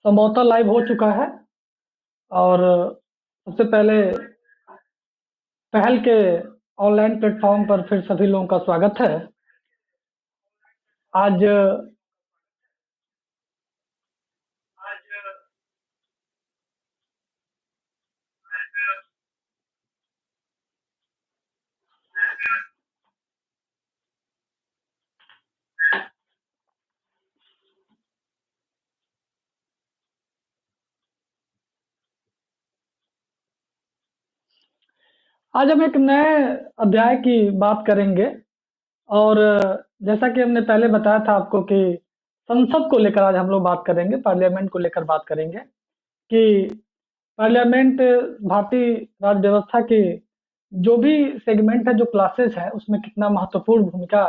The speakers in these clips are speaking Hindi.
संभवतः लाइव हो चुका है। और सबसे पहले पहल के ऑनलाइन प्लेटफॉर्म पर फिर सभी लोगों का स्वागत है। आज हम एक नए अध्याय की बात करेंगे। और जैसा कि हमने पहले बताया था आपको कि संसद को लेकर आज हम लोग बात करेंगे, पार्लियामेंट को लेकर बात करेंगे कि पार्लियामेंट भारतीय राज्य व्यवस्था की जो भी सेगमेंट है, जो क्लासेस है, उसमें कितना महत्वपूर्ण भूमिका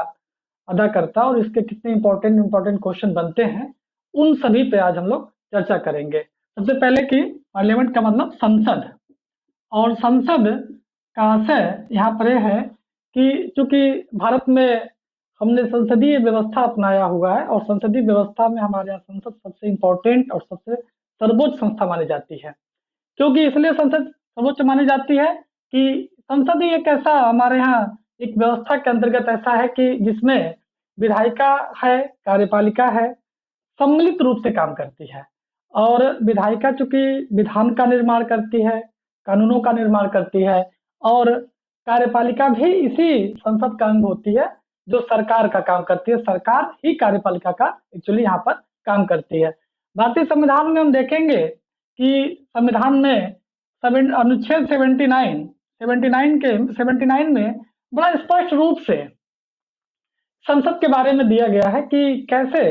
अदा करता है और इसके कितने इम्पोर्टेंट क्वेश्चन बनते हैं, उन सभी पे आज हम लोग चर्चा करेंगे। सबसे पहले कि पार्लियामेंट का मतलब संसद, और संसद का आशय यहाँ पर यह है कि चूंकि भारत में हमने संसदीय व्यवस्था अपनाया हुआ है और संसदीय व्यवस्था में हमारे यहाँ संसद सबसे इम्पोर्टेंट और सबसे सर्वोच्च संस्था मानी जाती है। क्योंकि इसलिए संसद सर्वोच्च मानी जाती है कि संसद ही एक ऐसा हमारे यहाँ एक व्यवस्था के अंतर्गत ऐसा है कि जिसमें विधायिका है, कार्यपालिका है, सम्मिलित रूप से काम करती है। और विधायिका चूंकि विधान का निर्माण करती है, कानूनों का निर्माण करती है, और कार्यपालिका भी इसी संसद का अंग होती है जो सरकार का काम करती है। सरकार ही कार्यपालिका का एक्चुअली यहाँ पर काम करती है। भारतीय संविधान में हम देखेंगे कि संविधान में अनुच्छेद 79 में बड़ा स्पष्ट रूप से संसद के बारे में दिया गया है कि कैसे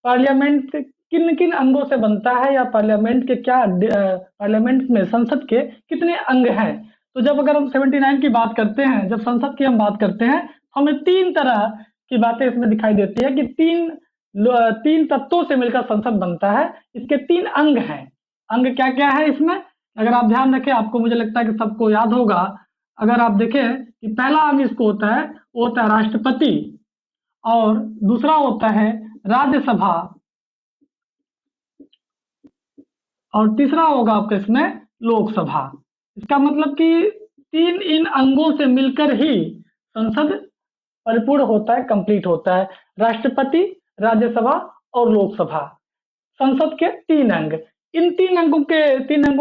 पार्लियामेंट किन किन अंगों से बनता है, या पार्लियामेंट के क्या पार्लियामेंट में संसद के कितने अंग हैं। तो जब अगर हम 79 की बात करते हैं, जब संसद की हम बात करते हैं, हमें 3 तरह की बातें इसमें दिखाई देती है कि तीन तत्वों से मिलकर संसद बनता है। इसके 3 अंग हैं। अंग क्या क्या है इसमें, अगर आप ध्यान रखें, आपको मुझे लगता है कि सबको याद होगा। अगर आप देखें कि पहला अंग इसको होता है, वो होता है राष्ट्रपति, और दूसरा होता है राज्यसभा, और तीसरा होगा आपका इसमें लोकसभा। इसका मतलब कि 3 इन अंगों से मिलकर ही संसद परिपूर्ण होता है, कंप्लीट होता है। राष्ट्रपति, राज्यसभा और लोकसभा, संसद के 3 अंग। इन 3 अंगों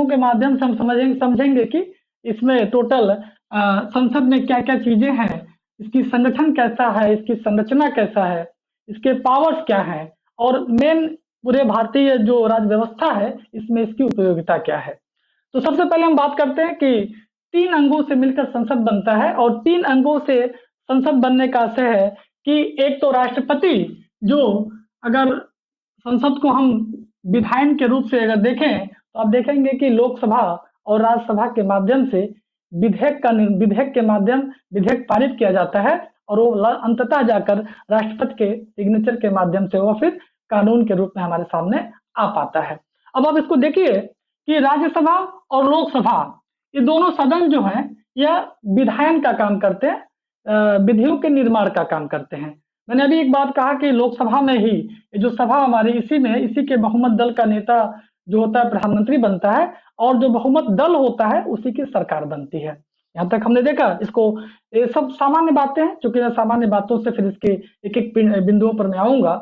के माध्यम से हम समझेंगे कि इसमें टोटल संसद में क्या क्या चीजें हैं, इसकी संगठन कैसा है, इसकी संरचना कैसा है, इसके पावर्स क्या है, और मेन पूरे भारतीय जो राज्य व्यवस्था है इसमें इसकी उपयोगिता क्या है। तो सबसे पहले हम बात करते हैं कि 3 अंगों से मिलकर संसद बनता है, और 3 अंगों से संसद बनने का आशय है कि एक तो राष्ट्रपति, जो अगर संसद को हम विधायन के रूप से अगर देखें तो आप देखेंगे कि लोकसभा और राज्यसभा के माध्यम से विधेयक पारित किया जाता है, और वो अंततः जाकर राष्ट्रपति के सिग्नेचर के माध्यम से वो फिर कानून के रूप में हमारे सामने आ पाता है। अब आप इसको देखिए कि राज्यसभा और लोकसभा, ये दोनों सदन जो हैं, यह विधायन का काम करते हैं, विधियों के निर्माण का काम करते हैं। मैंने अभी एक बात कहा कि लोकसभा में ही जो सभा हमारी, इसी के बहुमत दल का नेता जो होता है प्रधानमंत्री बनता है, और जो बहुमत दल होता है उसी की सरकार बनती है। यहाँ तक हमने देखा इसको, ये सब सामान्य बातें हैं। चूंकि मैं सामान्य बातों से फिर इसके एक एक बिंदुओं पर मैं आऊंगा।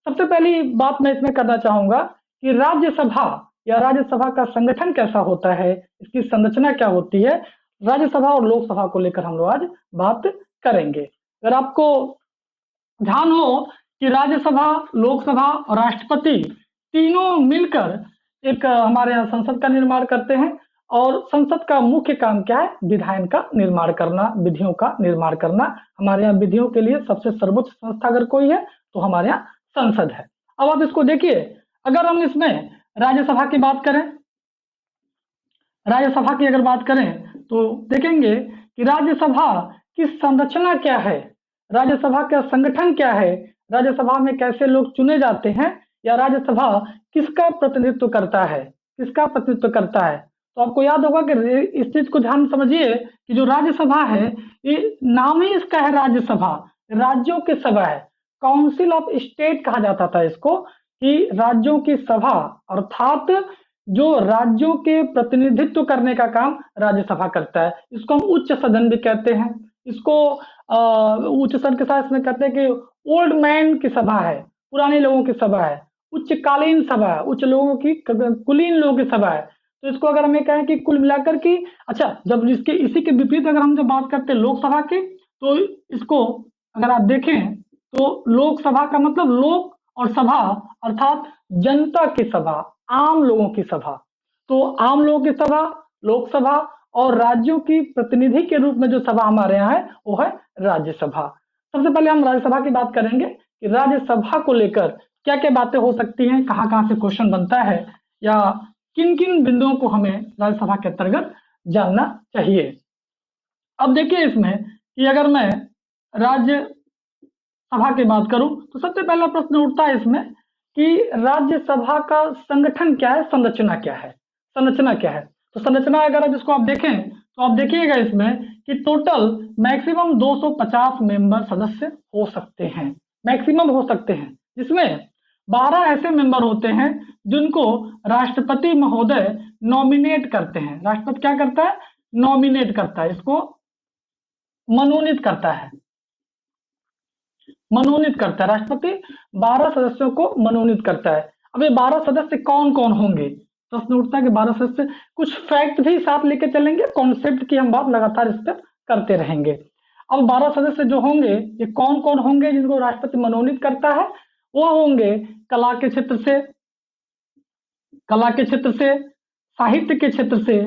सबसे पहली बात मैं इसमें करना चाहूंगा कि राज्यसभा या राज्यसभा का संगठन कैसा होता है, इसकी संरचना क्या होती है। राज्यसभा और लोकसभा को लेकर हम लोग आज बात करेंगे। अगर आपको ध्यान हो कि राज्यसभा, लोकसभा और राष्ट्रपति तीनों मिलकर एक हमारे यहाँ संसद का निर्माण करते हैं, और संसद का मुख्य काम क्या है, विधायन का निर्माण करना, विधियों का निर्माण करना। हमारे यहाँ विधियों के लिए सबसे सर्वोच्च संस्था अगर कोई है तो हमारे यहाँ संसद है। अब आप इसको देखिए, अगर हम इसमें राज्यसभा की बात करें, राज्यसभा की अगर बात करें तो देखेंगे कि राज्यसभा की संरचना क्या है, राज्यसभा का संगठन क्या है, राज्यसभा में कैसे लोग चुने जाते हैं, या राज्यसभा किसका प्रतिनिधित्व करता है, तो आपको याद होगा कि इस चीज को ध्यान समझिए कि जो राज्यसभा है, ये नाम ही इसका है राज्यसभा, राज्यों की सभा है। काउंसिल ऑफ स्टेट कहा जाता था इसको, कि राज्यों की सभा, अर्थात जो राज्यों के प्रतिनिधित्व करने का काम राज्यसभा करता है। इसको हम उच्च सदन भी कहते हैं। इसको उच्च सदन के साथ इसमें कहते हैं कि ओल्ड मैन की सभा है, पुराने लोगों की सभा है, उच्चकालीन सभा है, उच्च लोगों की, कुलीन लोगों की सभा है। तो इसको अगर हमें कहें कि कुल मिलाकर की, अच्छा, जब इसके इसी के विपरीत अगर हम जब बात करते हैं लोकसभा की, तो इसको अगर आप देखें तो लोकसभा का मतलब लोक और सभा, अर्थात जनता की सभा, आम लोगों की सभा। तो आम लोगों की सभा लोकसभा, और राज्यों की प्रतिनिधि के रूप में जो सभा हमारे यहाँ है वो है राज्यसभा। सबसे पहले हम राज्यसभा की बात करेंगे कि राज्यसभा को लेकर क्या क्या बातें हो सकती हैं, कहाँ कहाँ से क्वेश्चन बनता है, या किन किन बिंदुओं को हमें राज्यसभा के अंतर्गत जानना चाहिए। अब देखिए इसमें कि अगर मैं राज्यसभा की बात करूं तो सबसे पहला प्रश्न उठता है इसमें कि राज्यसभा का संगठन क्या है, संरचना क्या है। संरचना क्या है, तो संरचना अगर जिसको आप देखें तो आप देखिएगा इसमें कि टोटल मैक्सिमम 250 मेंबर सदस्य हो सकते हैं, मैक्सिमम हो सकते हैं, जिसमें 12 ऐसे मेंबर होते हैं जिनको राष्ट्रपति महोदय नॉमिनेट करते हैं। राष्ट्रपति क्या करता है, नॉमिनेट करता है, इसको मनोनीत करता है, मनोनीत करता है। राष्ट्रपति 12 सदस्यों को मनोनीत करता है। अब ये 12 सदस्य कौन कौन होंगे, प्रश्न उठता है कि 12 सदस्य, कुछ फैक्ट भी साथ लेके चलेंगे, कॉन्सेप्ट की हम बात लगातार इस पर करते रहेंगे। अब 12 सदस्य जो होंगे ये कौन कौन होंगे जिनको राष्ट्रपति मनोनीत करता है, वो होंगे कला के क्षेत्र से, कला के क्षेत्र से, साहित्य के क्षेत्र से,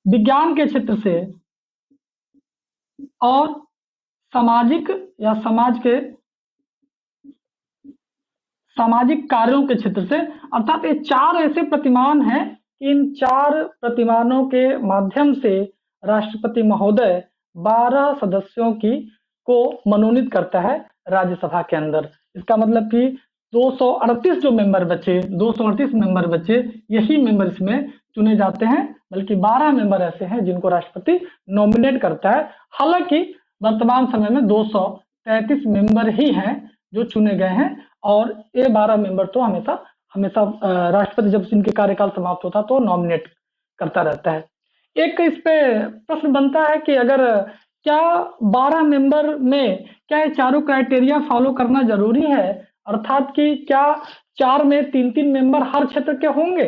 विज्ञान के क्षेत्र से, और सामाजिक या समाज के सामाजिक कार्यों के क्षेत्र से। अर्थात ये 4 ऐसे प्रतिमान हैं कि इन 4 प्रतिमानों के माध्यम से राष्ट्रपति महोदय 12 सदस्यों की को मनोनीत करता है राज्यसभा के अंदर। इसका मतलब कि 238 जो मेंबर बचे, 238 मेंबर बचे, यही मेंबर इसमें चुने जाते हैं, बल्कि 12 मेंबर ऐसे हैं जिनको राष्ट्रपति नॉमिनेट करता है। हालांकि वर्तमान समय में 233 मेंबर ही हैं जो चुने गए हैं, और ये 12 मेंबर तो हमेशा हमेशा राष्ट्रपति जब इनके कार्यकाल समाप्त होता तो नॉमिनेट करता रहता है। एक इस पे प्रश्न बनता है कि अगर क्या 12 मेंबर में क्या ये चारों क्राइटेरिया फॉलो करना जरूरी है, अर्थात कि क्या 4 में 3-3 मेंबर हर क्षेत्र के होंगे,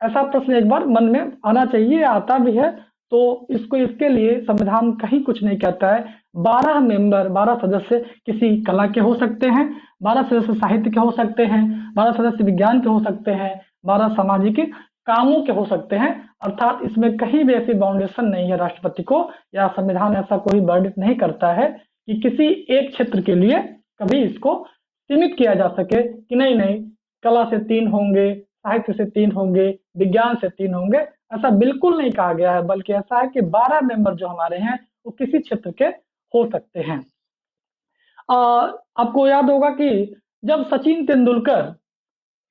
ऐसा प्रश्न एक बार मन में आना चाहिए, आता भी है। तो इसको इसके लिए संविधान कहीं कुछ नहीं कहता है। 12 मेंबर, 12 सदस्य किसी कला के हो सकते हैं, 12 सदस्य साहित्य के हो सकते हैं, 12 सदस्य विज्ञान के हो सकते हैं, 12 सामाजिक कामों के हो सकते हैं। अर्थात इसमें कहीं भी ऐसी बाउंडेशन नहीं है राष्ट्रपति को, या संविधान ऐसा कोई वर्णित नहीं करता है कि किसी एक क्षेत्र के लिए कभी इसको सीमित किया जा सके कि नहीं नहीं कला से 3 होंगे, साहित्य से 3 होंगे, विज्ञान से 3 होंगे, ऐसा बिल्कुल नहीं कहा गया है। बल्कि ऐसा है कि 12 मेंबर जो हमारे हैं वो किसी क्षेत्र के हो सकते हैं। आपको याद होगा कि जब सचिन तेंदुलकर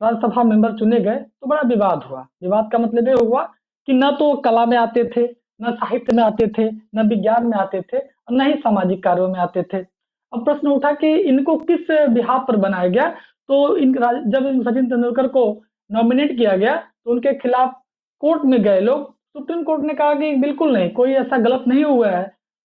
राज्यसभा मेंबर चुने गए तो बड़ा विवाद हुआ। विवाद का मतलब ये हुआ कि न तो कला में आते थे, न साहित्य में आते थे, न विज्ञान में आते थे, और न ही सामाजिक कार्यों में आते थे। अब प्रश्न उठा कि इनको किस बिहाफ पर बनाया गया। तो जब सचिन तेंदुलकर को नॉमिनेट किया गया तो उनके खिलाफ कोर्ट में गए लोग। सुप्रीम कोर्ट ने कहा कि बिल्कुल नहीं, कोई ऐसा गलत नहीं हुआ है,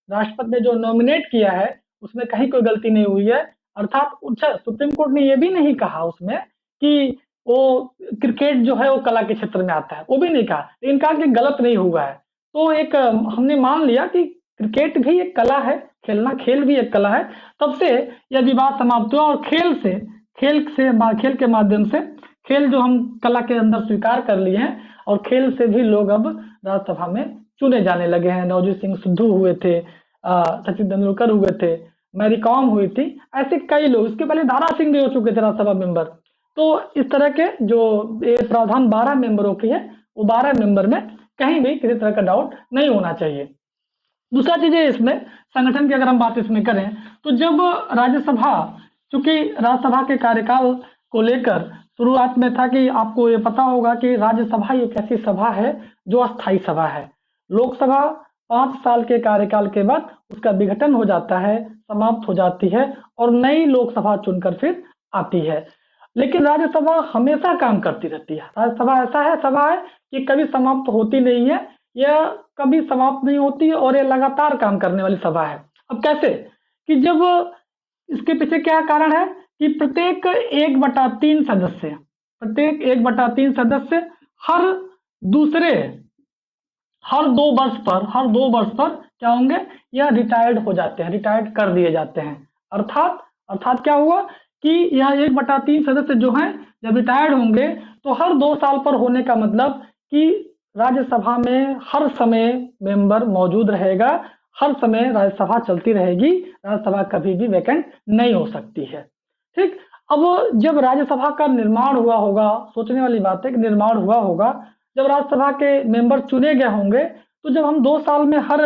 राष्ट्रपति ने जो नॉमिनेट किया है उसमें कहीं कोई गलती नहीं हुई है। अर्थात अच्छा, सुप्रीम कोर्ट ने ये भी नहीं कहा उसमें कि वो क्रिकेट जो है वो कला के क्षेत्र में आता है, वो भी नहीं कहा, लेकिन कहा कि गलत नहीं हुआ है। तो एक हमने मान लिया कि क्रिकेट भी एक कला है, खेलना, खेल भी एक कला है। तब से यह विवाद समाप्त हुआ, और खेल के माध्यम से, खेल जो हम कला के अंदर स्वीकार कर लिए हैं, और खेल से भी लोग अब राज्यसभा में चुने जाने लगे हैं। नवजीत सिंह सिद्धू हुए थे, सचिन तेंदुलकर हुए थे, मैरी कॉम हुई थी, ऐसे कई लोग, इसके पहले दारा सिंह भी हो चुके थे राज्यसभा मेंबर। तो इस तरह के जो ये प्रावधान 12 मेंबरों की है, वो 12 मेंबर में कहीं भी किसी तरह का डाउट नहीं होना चाहिए। दूसरा चीज है इसमें संगठन की अगर हम बात इसमें करें तो जब राज्यसभा, चूंकि राज्यसभा के कार्यकाल को लेकर शुरुआत में था कि आपको ये पता होगा कि राज्यसभा एक ऐसी सभा है जो अस्थायी सभा है। लोकसभा 5 साल के कार्यकाल के बाद उसका विघटन हो जाता है, समाप्त हो जाती है और नई लोकसभा चुनकर फिर आती है। लेकिन राज्यसभा हमेशा काम करती रहती है। राज्यसभा ऐसा है सभा है कि कभी समाप्त होती नहीं है, यह कभी समाप्त नहीं होती और ये लगातार काम करने वाली सभा है। अब कैसे? कि जब इसके पीछे क्या कारण है कि प्रत्येक 1/3 सदस्य, प्रत्येक 1/3 सदस्य हर दूसरे हर 2 वर्ष पर क्या होंगे? यह रिटायर्ड हो जाते हैं, रिटायर्ड कर दिए जाते हैं। अर्थात अर्थात क्या हुआ कि यह 1/3 सदस्य जो हैं जब रिटायर्ड होंगे तो हर 2 साल पर होने का मतलब कि राज्यसभा में हर समय मेंबर मौजूद रहेगा, हर समय राज्यसभा चलती रहेगी, राज्यसभा कभी भी वैकेंट नहीं हो सकती है। ठीक? अब जब राज्यसभा का निर्माण हुआ होगा, सोचने वाली बात है कि निर्माण हुआ होगा, जब राज्यसभा के मेंबर चुने गए होंगे, तो जब हम 2 साल में हर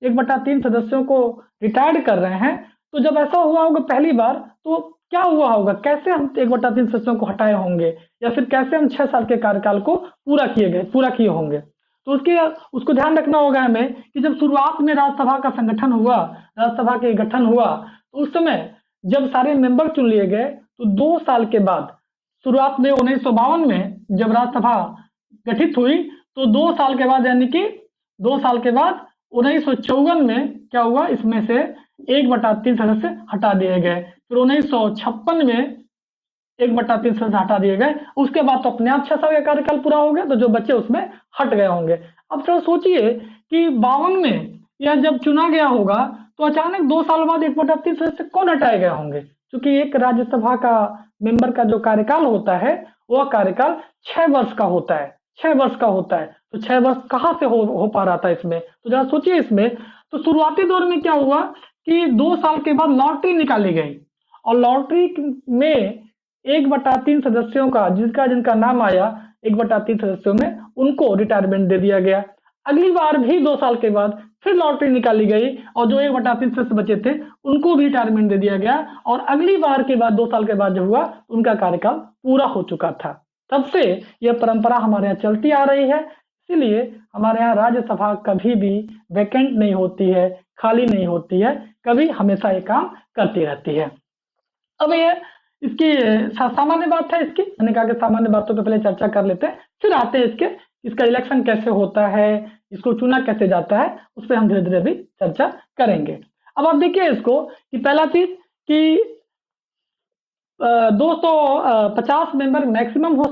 1/3 सदस्यों को रिटायर्ड कर रहे हैं, तो जब ऐसा हुआ होगा पहली बार, तो क्या हुआ होगा? कैसे हम 1/3 सदस्यों को हटाए होंगे या फिर कैसे हम 6 साल के कार्यकाल को पूरा किए होंगे? तो उसको ध्यान रखना होगा हमें कि जब शुरुआत में राज्यसभा का संगठन हुआ, राज्यसभा के गठन हुआ, तो उस समय जब सारे मेंबर चुन लिए गए, तो 2 साल के बाद शुरुआत में 1952 में जब राज्यसभा गठित हुई, तो 2 साल के बाद यानी कि 2 साल के बाद 1954 में क्या हुआ? इसमें से 1/3 सदस्य हटा दिए गए। फिर 1956 में 1/3 सदस्य हटा दिए गए। उसके बाद तो अपने आप 6 साल का कार्यकाल पूरा हो गया, तो जो बच्चे उसमें हट गए होंगे। अब थोड़ा सोचिए कि 52 में यह जब चुना गया होगा, तो अचानक 2 साल बाद 1/3 सदस्य कौन हटाए गए होंगे? क्योंकि एक राज्यसभा का मेंबर का जो कार्यकाल होता है, वह कार्यकाल 6 वर्ष का होता है, 6 वर्ष का होता है। तो 6 वर्ष कहाँ से हो पा रहा था इसमें? तो ज़रा सोचिए इसमें। तो शुरुआती दौर में क्या हुआ कि 2 साल के बाद लॉटरी निकाली गई और लॉटरी में 1/3 सदस्यों का जिनका नाम आया 1/3 सदस्यों में, उनको रिटायरमेंट दे दिया गया। अगली बार भी 2 साल के बाद फिर लॉटरी निकाली गई और जो 1/3 सदस्य बचे थे, उनको भी रिटायरमेंट दे दिया गया और अगली बार के बाद 2 साल के बाद जो हुआ, उनका कार्यकाल पूरा हो चुका था। तब से यह परंपरा हमारे यहाँ चलती आ रही है। इसीलिए हमारे यहाँ राज्यसभा कभी भी वैकेंट नहीं होती है, खाली नहीं होती है, कभी हमेशा ये काम करती रहती है। अब ये इसकी सामान्य बात है इसकी, मैंने कहा कि सामान्य बातों पे पहले चर्चा कर लेते हैं, फिर आते हैं इसका इलेक्शन कैसे होता है, इसको चुना कैसे जाता है, उस पे हम धीरे-धीरे भी चर्चा करेंगे। अब आप देखिए इसको कि पहला चीज़ कि 250 मेंबर मैक्सिमम हो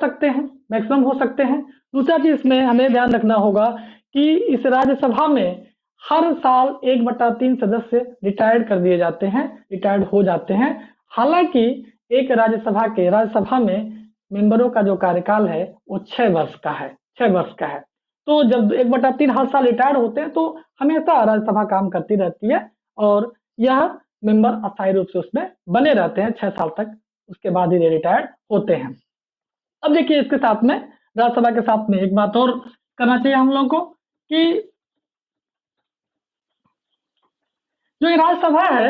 सकते हैं। दूसरा चीज़ इसमें हमें ध्यान रखना होगा कि इस राज्यसभा में हर साल 1/3 सदस्य रिटायर्ड कर दिए जाते हैं, रिटायर्ड हो जाते हैं। हालाँकि एक राज्यसभा में मेंबरों का जो कार्यकाल है, वो 6 वर्ष का है, 6 वर्ष का है। तो जब 1/3 हर साल रिटायर्ड होते हैं, तो हमेशा राज्यसभा काम करती रहती है और यह मेंबर अस्थायी रूप से उसमें बने रहते हैं 6 साल तक, उसके बाद ही ये रिटायर्ड होते हैं। अब देखिए इसके साथ में, राज्यसभा के साथ में एक बात और करना चाहिए हम लोगों को कि जो ये राज्यसभा है,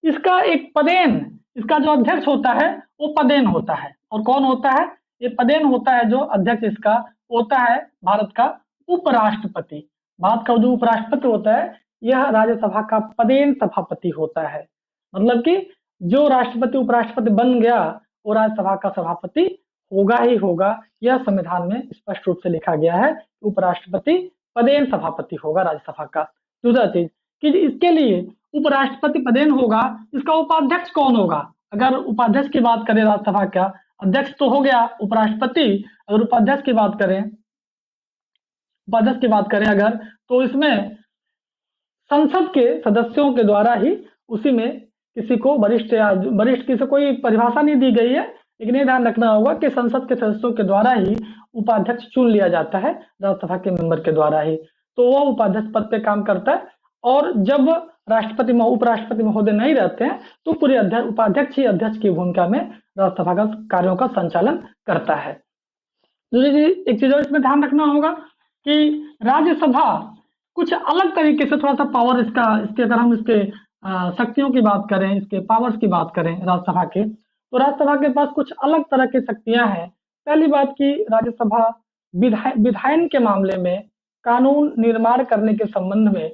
इसका जो अध्यक्ष होता है, वो पदेन होता है। और कौन होता है? ये पदेन होता है, जो अध्यक्ष इसका होता है भारत का उपराष्ट्रपति। भारत का जो उपराष्ट्रपति होता है, यह राज्यसभा का पदेन सभापति होता है। मतलब कि जो राष्ट्रपति उपराष्ट्रपति बन गया, वो राज्यसभा का सभापति होगा ही होगा। यह संविधान में स्पष्ट रूप से लिखा गया है, उपराष्ट्रपति पदेन सभापति होगा राज्यसभा का। दूसरा चीज कि इसके लिए उपराष्ट्रपति पदेन होगा, इसका उपाध्यक्ष कौन होगा? अगर उपाध्यक्ष की बात करें राज्यसभा का, अध्यक्ष तो हो गया उपराष्ट्रपति, अगर उपाध्यक्ष की बात करें अगर, तो इसमें संसद के सदस्यों के द्वारा ही, उसी में किसी को वरिष्ठ की से कोई परिभाषा नहीं दी गई है, लेकिन ये ध्यान रखना होगा कि संसद के सदस्यों के द्वारा ही उपाध्यक्ष चुन लिया जाता है, राज्यसभा के मेंबर के द्वारा ही। तो वह उपाध्यक्ष पद पे काम करता है और जब उपराष्ट्रपति महोदय नहीं रहते हैं, तो पूरे उपाध्यक्ष ही अध्यक्ष की भूमिका में राज्यसभा का कार्यों का संचालन करता है। दूसरी एक चीज और इसमें ध्यान रखना होगा कि राज्यसभा कुछ अलग तरीके से थोड़ा सा पावर इसके अगर हम इसके शक्तियों की बात करें, इसके पावर्स की बात करें राज्यसभा के, तो राज्यसभा के पास कुछ अलग तरह की शक्तियां हैं पहली बात की राज्यसभा विधायन के मामले में कानून निर्माण करने के संबंध में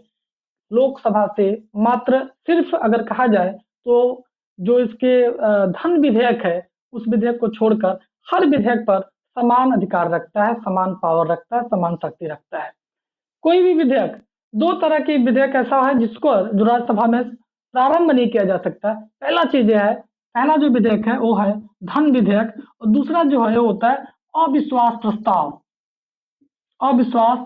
लोकसभा से मात्र सिर्फ अगर कहा जाए तो जो इसके धन विधेयक है उस विधेयक को छोड़कर हर विधेयक पर समान अधिकार रखता है, समान पावर रखता है, समान शक्ति रखता है। कोई भी विधेयक, दो तरह के विधेयक ऐसा है जिसको जो राज्यसभा में प्रारंभ नहीं किया जा सकता। पहला चीज यह है, पहला जो विधेयक है वो है धन विधेयक और दूसरा जो है वो होता है अविश्वास प्रस्ताव। अविश्वास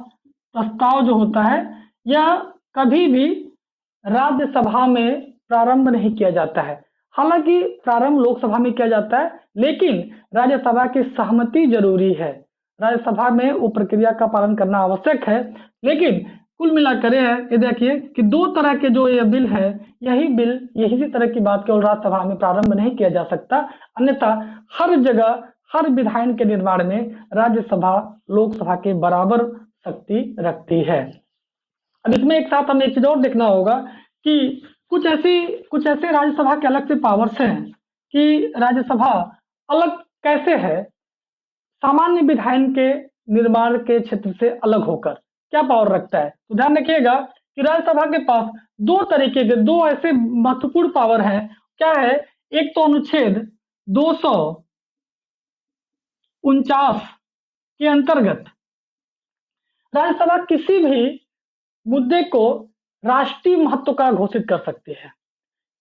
प्रस्ताव जो होता है यह कभी भी राज्यसभा में प्रारंभ नहीं किया जाता है। हालांकि प्रारंभ लोकसभा में किया जाता है लेकिन राज्यसभा की सहमति जरूरी है। राज्यसभा में वो प्रक्रिया का पालन करना आवश्यक है। लेकिन कुल मिलाकर ये देखिए कि दो तरह के जो ये बिल है, यही तरह की बात केवल राज्यसभा में प्रारंभ नहीं किया जा सकता, अन्यथा हर जगह हर विधायन के निर्माण में राज्यसभा लोकसभा के बराबर शक्ति रखती है। अब इसमें एक साथ हमें एक चीज और देखना होगा कि कुछ ऐसे राज्यसभा के अलग से पावर्स हैं कि राज्यसभा अलग कैसे है सामान्य विधायन के निर्माण के क्षेत्र से अलग होकर क्या पावर रखता है। तो ध्यान रखिएगा कि राज्यसभा के पास दो तरीके के दो ऐसे महत्वपूर्ण पावर हैं। क्या है, एक तो अनुच्छेद 249 के अंतर्गत राज्यसभा किसी भी मुद्दे को राष्ट्रीय महत्व का घोषित कर सकती है,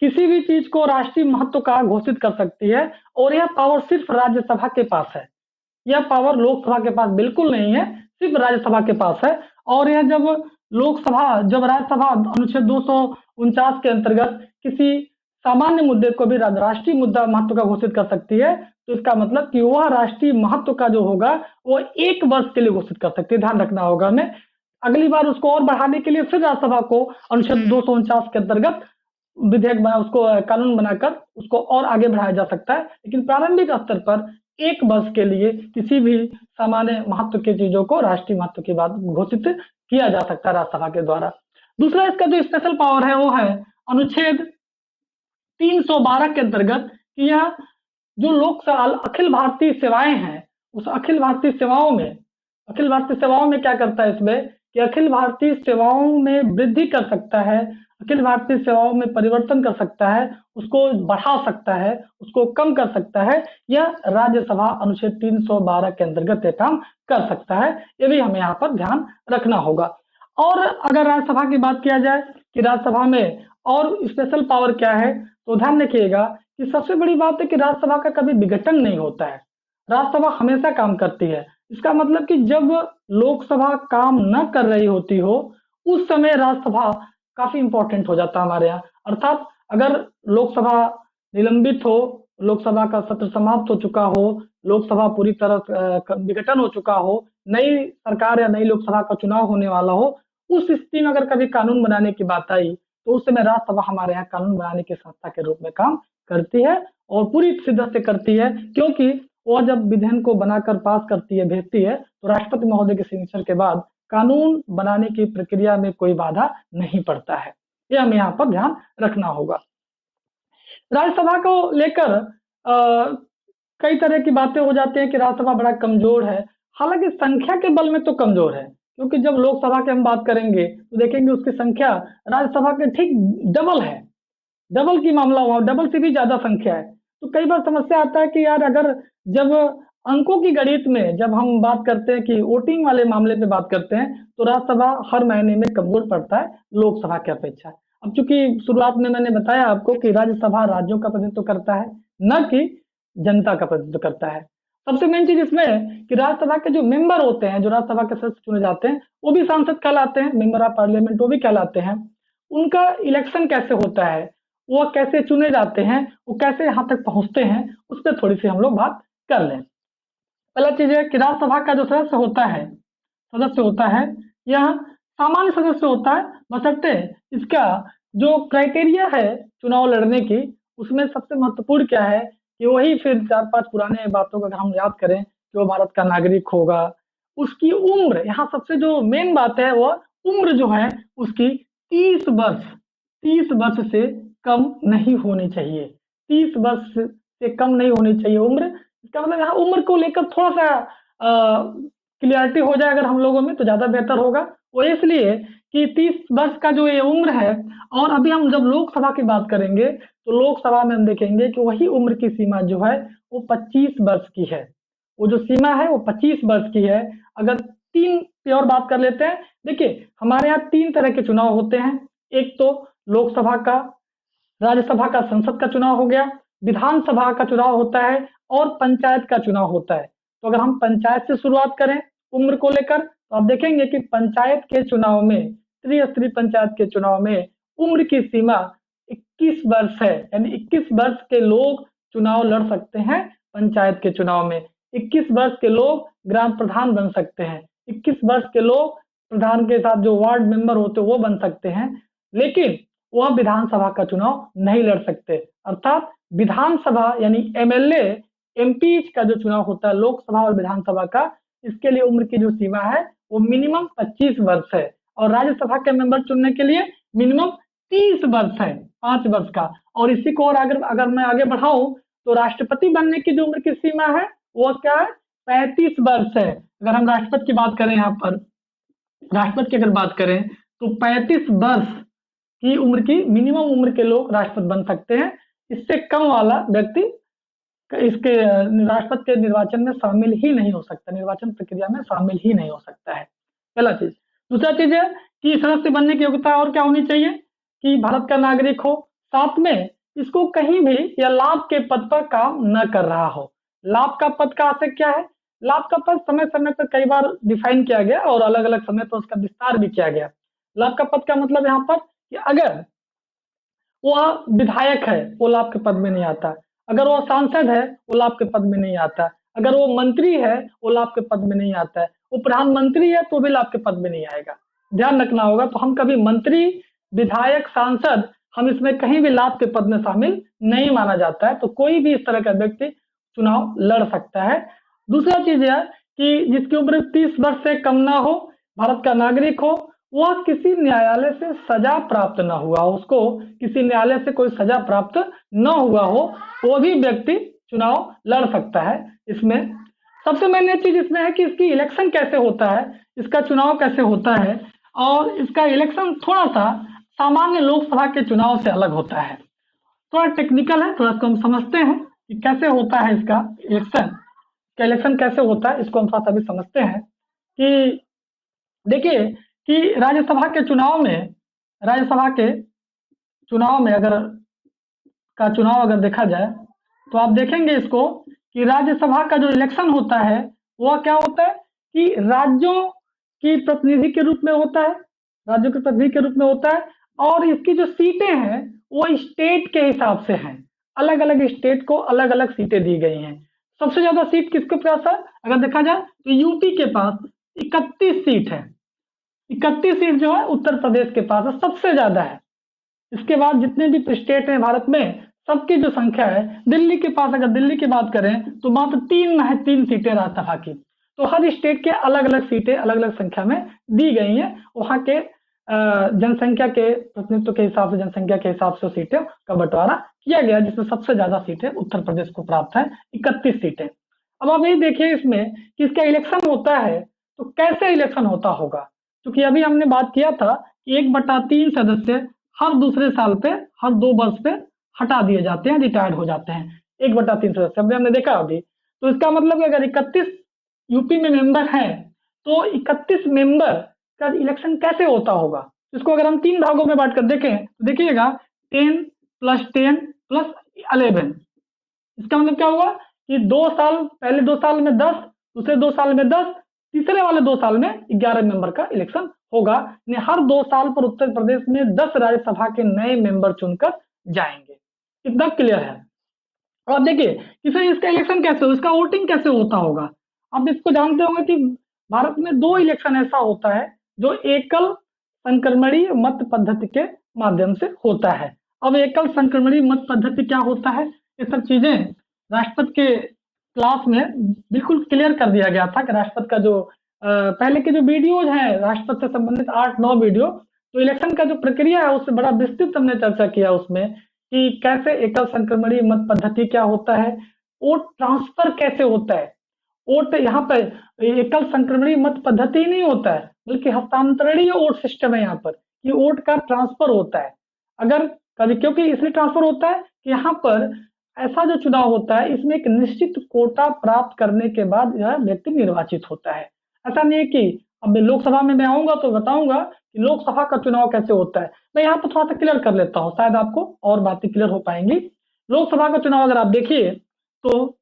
किसी भी चीज को राष्ट्रीय महत्व का घोषित कर सकती है और यह पावर सिर्फ राज्यसभा के पास है। यह पावर लोकसभा के पास बिल्कुल नहीं है, सिर्फ राज्यसभा के पास है। और यह जब राज्यसभा अनुच्छेद 249 के अंतर्गत किसी सामान्य मुद्दे को भी राष्ट्रीय मुद्दा महत्व का घोषित कर सकती है तो इसका मतलब कि वह राष्ट्रीय महत्व का जो होगा वो 1 वर्ष के लिए घोषित कर सकती है। ध्यान रखना होगा हमें, अगली बार उसको और बढ़ाने के लिए फिर राज्यसभा को अनुच्छेद 249 के अंतर्गत विधेयक उसको कानून बनाकर उसको और आगे बढ़ाया जा सकता है। लेकिन प्रारंभिक स्तर पर 1 वर्ष के लिए किसी भी सामान्य महत्व की चीजों को राष्ट्रीय महत्व की बात घोषित किया जा सकता है राज्यसभा के द्वारा। दूसरा इसका जो स्पेशल पावर है वो है अनुच्छेद 312 के अंतर्गत कि यह जो लोकसभा अखिल भारतीय सेवाएं हैं उस अखिल भारतीय सेवाओं में क्या करता है इसमें कि अखिल भारतीय सेवाओं में वृद्धि कर सकता है, अखिल भारतीय सेवाओं में परिवर्तन कर सकता है, उसको बढ़ा सकता है, उसको कम कर सकता है। यह राज्यसभा अनुच्छेद 312 के अंतर्गत ये काम कर सकता है। ये भी हमें यहाँ पर ध्यान रखना होगा। और अगर राज्यसभा की बात किया जाए कि राज्यसभा में और स्पेशल पावर क्या है तो ध्यान रखिएगा कि सबसे बड़ी बात है कि राज्यसभा का कभी विघटन नहीं होता है, राज्यसभा हमेशा काम करती है। इसका मतलब कि जब लोकसभा काम न कर रही होती हो उस समय राज्यसभा काफी इंपॉर्टेंट हो जाता है हमारे यहाँ। अर्थात अगर लोकसभा निलंबित हो, लोकसभा का सत्र समाप्त हो चुका हो, लोकसभा पूरी तरह विघटन हो चुका हो, नई सरकार या नई लोकसभा का चुनाव होने वाला हो, उस स्थिति में अगर कभी कानून बनाने की बात आई तो उस समय राज्यसभा हमारे यहाँ कानून बनाने की संस्था के रूप में काम करती है और पूरी शिद्दत से करती है, क्योंकि वो जब विधेयक को बनाकर पास करती है, भेजती है, तो राष्ट्रपति महोदय के सिग्नेचर के बाद कानून बनाने की प्रक्रिया में कोई बाधा नहीं पड़ता है। ये हमें यहाँ पर ध्यान रखना होगा। राज्यसभा को लेकर कई तरह की बातें हो जाती हैं कि राज्यसभा बड़ा कमजोर है। हालांकि संख्या के बल में तो कमजोर है, क्योंकि जब लोकसभा की हम बात करेंगे तो देखेंगे उसकी संख्या राज्यसभा के ठीक डबल है, डबल की मामला हुआ, डबल से भी ज्यादा संख्या है। तो कई बार समस्या आता है कि यार अगर जब अंकों की गणित में जब हम बात करते हैं कि वोटिंग वाले मामले पे बात करते हैं तो राज्यसभा हर महीने में कमजोर पड़ता है लोकसभा की अपेक्षा। अब चूंकि शुरुआत में मैंने बताया आपको कि राज्यसभा राज्यों का प्रतिनिधित्व करता है, न कि जनता का प्रतिनिधित्व करता है। सबसे मेन चीज इसमें है कि राज्यसभा के जो मेंबर होते हैं, जो राज्यसभा के सदस्य चुने जाते हैं, वो भी सांसद कहलाते हैं, मेंबर ऑफ पार्लियामेंट वो भी कहलाते हैं। उनका इलेक्शन कैसे होता है, वो कैसे चुने जाते हैं, वो कैसे यहाँ तक पहुंचते हैं, उस पर थोड़ी सी हम लोग बात कर लें। पहला चीज है कि राज्यसभा का जो सदस्य होता है यह सामान्य सदस्य होता है, बशर्ते इसका जो क्राइटेरिया है चुनाव लड़ने की उसमें सबसे महत्वपूर्ण क्या है कि वही फिर 4-5 पुराने बातों का अगर हम याद करें कि वो भारत का नागरिक होगा, उसकी उम्र, यहाँ सबसे जो मेन बात है वो उम्र जो है उसकी 30 वर्ष से कम नहीं होनी चाहिए। 30 वर्ष से कम नहीं होनी चाहिए उम्र, इसका मतलब यहाँ उम्र को लेकर थोड़ा-सा क्लियरिटी हो जाए अगर हम लोगों में तो ज़्यादा बेहतर होगा। वो इसलिए कि 30 वर्ष का जो ये उम्र है और अभी हम जब लोकसभा की बात करेंगे, तो लोकसभा में हम देखेंगे कि वही उम्र की सीमा जो है, वो 25 वर्ष की है। वो जो सीमा है वो 25 वर्ष की है। अगर 3 की और बात कर लेते हैं, देखिए हमारे यहाँ 3 तरह के चुनाव होते हैं। एक तो लोकसभा का, राज्यसभा का, संसद का चुनाव हो गया, विधानसभा का चुनाव होता है और पंचायत का चुनाव होता है। तो अगर हम पंचायत से शुरुआत करें उम्र को लेकर, तो आप देखेंगे कि पंचायत के चुनाव में, त्रिस्तरीय पंचायत के चुनाव में उम्र की सीमा 21 वर्ष है, यानी 21 वर्ष के लोग चुनाव लड़ सकते हैं पंचायत के चुनाव में। 21 वर्ष के लोग ग्राम प्रधान बन सकते हैं। 21 वर्ष के लोग प्रधान के साथ जो वार्ड मेंबर होते हैं वो बन सकते हैं। लेकिन वह विधानसभा का चुनाव नहीं लड़ सकते। अर्थात विधानसभा यानी एमएलए, एमपी का जो चुनाव होता है लोकसभा और विधानसभा का, इसके लिए उम्र की जो सीमा है वो मिनिमम 25 वर्ष है और राज्यसभा के मेंबर चुनने के लिए मिनिमम 30 वर्ष है, 5 वर्ष का। और इसी को और अगर मैं आगे बढ़ाऊं तो राष्ट्रपति बनने की जो उम्र की सीमा है वो क्या है, 35 वर्ष है। अगर हम राष्ट्रपति की बात करें, यहाँ पर राष्ट्रपति की अगर बात करें तो 35 वर्ष की उम्र की मिनिमम उम्र के लोग राष्ट्रपति बन सकते हैं। इससे कम वाला व्यक्ति इसके राष्ट्रपति के निर्वाचन में शामिल ही नहीं हो सकता, निर्वाचन प्रक्रिया में शामिल ही नहीं हो सकता है, पहला चीज। दूसरा चीज है कि सदस्य बनने की योग्यता और क्या होनी चाहिए कि भारत का नागरिक हो, साथ में इसको कहीं भी या लाभ के पद पर काम न कर रहा हो। लाभ का पद का अर्थ क्या है, लाभ का पद समय समय पर कई बार डिफाइन किया गया और अलग अलग समय पर उसका विस्तार भी किया गया। लाभ का पद का मतलब यहाँ पर कि अगर वह विधायक है वो लाभ के पद में नहीं आता, अगर वो सांसद है वो लाभ के पद में नहीं आता, अगर वो मंत्री है वो लाभ के पद में नहीं आता है, वो प्रधानमंत्री है तो भी लाभ के पद में नहीं आएगा। ध्यान रखना होगा। तो हम कभी मंत्री, विधायक, सांसद, हम इसमें कहीं भी लाभ के पद में शामिल नहीं माना जाता है। तो कोई भी इस तरह का व्यक्ति चुनाव लड़ सकता है। दूसरा चीज है कि जिसकी उम्र 30 वर्ष से कम ना हो, भारत का नागरिक हो, वह किसी न्यायालय से सजा प्राप्त न हुआ हो, उसको किसी न्यायालय से कोई सजा प्राप्त न हुआ हो, वो भी व्यक्ति चुनाव लड़ सकता है। इसमें सबसे मेन चीज इसमें है कि इसकी इलेक्शन कैसे होता है, इसका चुनाव कैसे होता है, और इसका इलेक्शन थोड़ा सा सामान्य लोकसभा के चुनाव से अलग होता है। थोड़ा टेक्निकल है, थोड़ा इसको हम समझते हैं कि कैसे होता है इसका इलेक्शन। का इलेक्शन कैसे होता है इसको हम थोड़ा सा भी समझते हैं कि देखिए कि राज्यसभा के चुनाव में अगर देखा जाए तो आप देखेंगे इसको कि राज्यसभा का जो इलेक्शन होता है वह क्या होता है कि राज्यों की प्रतिनिधि के रूप में होता है, राज्यों के प्रतिनिधि के रूप में होता है। और इसकी जो सीटें हैं वो स्टेट के हिसाब से हैं, अलग अलग स्टेट को अलग अलग सीटें दी गई हैं। सबसे ज्यादा सीट किसके पास है अगर देखा जाए तो यूपी के पास 31 सीट है। 31 सीट जो है उत्तर प्रदेश के पास है, सबसे ज्यादा है। इसके बाद जितने भी स्टेट हैं भारत में सबकी जो संख्या है, दिल्ली के पास अगर दिल्ली की बात करें तो मात्र 3 सीटें राज्यसभा की। तो हर स्टेट के अलग अलग सीटें अलग अलग संख्या में दी गई हैं, वहां के जनसंख्या के प्रतिनिधित्व के हिसाब से, जनसंख्या के हिसाब से सीटें का बंटवारा किया गया, जिसमें सबसे ज्यादा सीटें उत्तर प्रदेश को प्राप्त है, 31 सीटें। अब आप ये देखिए इसमें कि इसका इलेक्शन होता है तो कैसे इलेक्शन होता होगा, क्योंकि अभी हमने बात किया था कि 1/3 सदस्य हर दूसरे साल पे, हर 2 वर्ष पे हटा दिए जाते हैं, रिटायर्ड हो जाते हैं। 1/3 सदस्य अभी हमने देखा अभी। तो इसका मतलब अगर 31 यूपी में मेंबर हैं तो 31 मेंबर का इलेक्शन कैसे होता होगा। इसको अगर हम 3 भागों में बांट कर देखें तो देखिएगा 10 + 10 + 11। इसका मतलब क्या हुआ कि 2 साल, पहले 2 साल में 10, दूसरे 2 साल में 10, तीसरे वाले 2 साल में 11 मेंबर का इलेक्शन होगा। हर 2 साल पर उत्तर प्रदेश में 10 राज्यसभा के नए मेंबर चुनकर जाएंगे। इतना क्लियर है। और देखिए कि फिर इसका इलेक्शन कैसे हो, इसका वोटिंग कैसे होता होगा। आप इसको जानते होंगे कि भारत में 2 इलेक्शन ऐसा होता है जो एकल संक्रमणीय मत पद्धति के माध्यम से होता है। अब एकल संक्रमणीय मत पद्धति क्या होता है, ये सब चीजें राष्ट्रपति के क्लास में बिल्कुल क्लियर कर दिया गया था कि राष्ट्रपति का जो पहले के जो वीडियोज हैं राष्ट्रपति से संबंधित 8-9 वीडियो, तो इलेक्शन का जो प्रक्रिया है उससे बड़ा विस्तृत हमने चर्चा किया उसमें कि कैसे एकल संक्रमणीय मत पद्धति क्या होता है, वोट ट्रांसफर कैसे होता है। वोट यहाँ पर एकल संक्रमणीय मत पद्धति नहीं होता है, बल्कि हस्तांतरणीय वोट सिस्टम है यहाँ पर, कि वोट का ट्रांसफर होता है। अगर कभी, क्योंकि इसलिए ट्रांसफर होता है कि यहाँ पर ऐसा जो चुनाव होता है इसमें एक निश्चित कोटा प्राप्त करने के बाद यह व्यक्ति निर्वाचित होता है। ऐसा नहीं है कि अब लोकसभा में मैं आऊंगा तो बताऊंगा कि लोकसभा का चुनाव कैसे होता है। मैं यहाँ पर थोड़ा सा क्लियर कर लेता हूँ, शायद आपको और बातें क्लियर हो पाएंगी। लोकसभा का चुनाव अगर आप देखिए तो